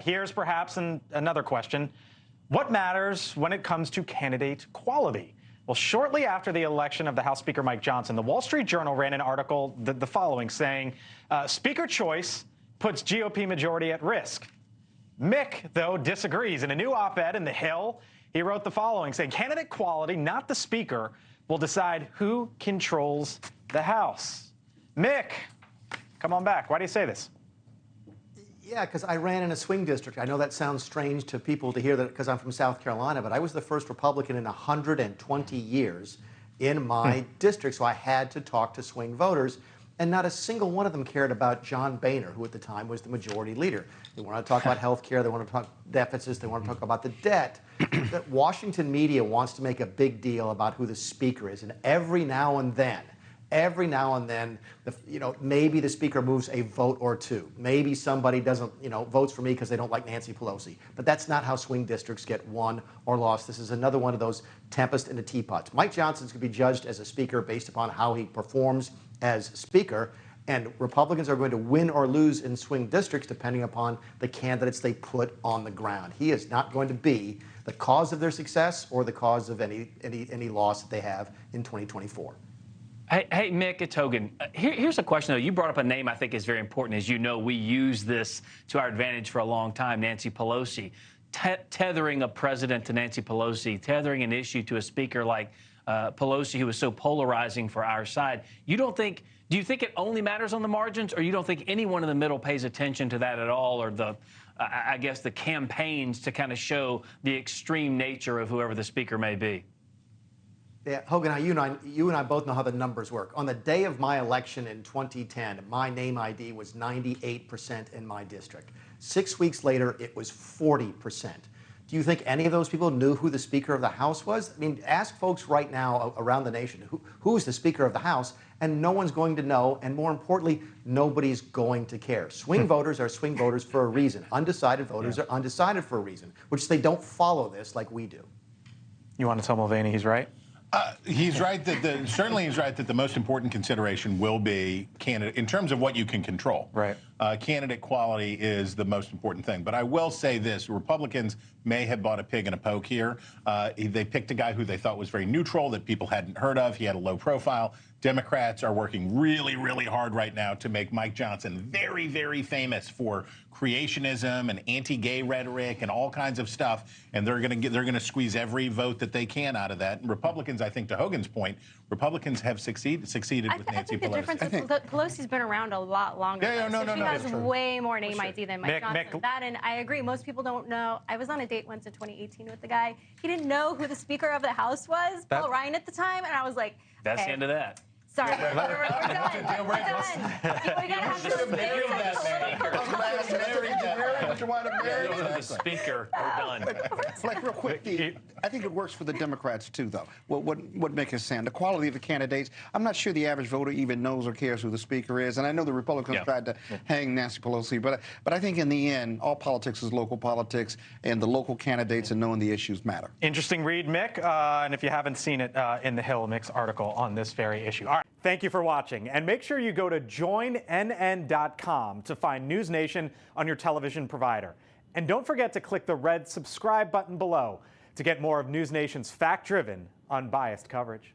Here's perhaps another question. What matters when it comes to candidate quality? Well, shortly after the election of the House Speaker Mike Johnson, the Wall Street Journal ran an article, the following, saying, Speaker choice puts GOP majority at risk. Mick, though, disagrees. In a new op-ed in The Hill, he wrote the following, saying, candidate quality, not the speaker, will decide who controls the House. Mick, come on back. Why do you say this? Yeah, because I ran in a swing district. I know that sounds strange to people to hear that because I'm from South Carolina, but I was the first Republican in 120 years in my district, so I had to talk to swing voters, and not a single one of them cared about John Boehner, who at the time was the majority leader. They wanted to talk about health care, they wanted to talk deficits, they wanted to talk about the debt. The Washington media wants to make a big deal about who the speaker is, and every now and then, maybe the speaker moves a vote or two. Maybe somebody doesn't, votes for me because they don't like Nancy Pelosi. But that's not how swing districts get won or lost. This is another one of those tempest in a teapot. Mike Johnson's going to be judged as a speaker based upon how he performs as speaker. And Republicans are going to win or lose in swing districts depending upon the candidates they put on the ground. He is not going to be the cause of their success or the cause of any loss that they have in 2024. Hey, Mick, it's Hogan. Here's a question, though. You brought up a name I think is very important. As you know, we use this to our advantage for a long time, Nancy Pelosi. Tethering a president to Nancy Pelosi, tethering an issue to a speaker like Pelosi, who was so polarizing for our side. Do you think it only matters on the margins, or you don't think anyone in the middle pays attention to that at all, or the campaigns to kind of show the extreme nature of whoever the speaker may be? Yeah, Hogan, you and I both know how the numbers work. On the day of my election in 2010, my name ID was 98% in my district. 6 weeks later, it was 40%. Do you think any of those people knew who the Speaker of the House was? I mean, ask folks right now around the nation, who's the Speaker of the House, and no one's going to know, and more importantly, nobody's going to care. Swing voters are swing voters for a reason. Undecided voters are undecided for a reason, which they don't follow this like we do. You want to tell Mulvaney he's right? He's right that certainly he's right that the most important consideration will be candidate in terms of what you can control. Right. Candidate quality is the most important thing. But I will say this: Republicans may have bought a pig in a poke here. They picked a guy who they thought was very neutral, that people hadn't heard of. He had a low profile. Democrats are working really, really hard right now to make Mike Johnson very, very famous for creationism and anti-gay rhetoric and all kinds of stuff, and they're going to squeeze every vote that they can out of that. And Republicans, I think, to Hogan's point, Republicans have succeeded with Nancy Pelosi. The difference is Pelosi's been around a lot longer. She has way more name ID than Mike Johnson. And I agree, most people don't know. I was on a date once in 2018 with the guy. He didn't know who the Speaker of the House was, Paul Ryan at the time, and I was like, that's the end of that. Sorry, we're done. We're done. We gotta have the speaker. We're done. Like real quick, I think it works for the Democrats too, though. What Mick is saying, the quality of the candidates. I'm not sure the average voter even knows or cares who the speaker is, and I know the Republicans tried to hang Nancy Pelosi, but I think in the end, all politics is local politics, and the local candidates and knowing the issues matter. Interesting read, Mick, and if you haven't seen it in The Hill, Mick's article on this very issue. All right. Thank you for watching, and make sure you go to joinnn.com to find NewsNation on your television provider. And don't forget to click the red subscribe button below to get more of NewsNation's fact-driven, unbiased coverage.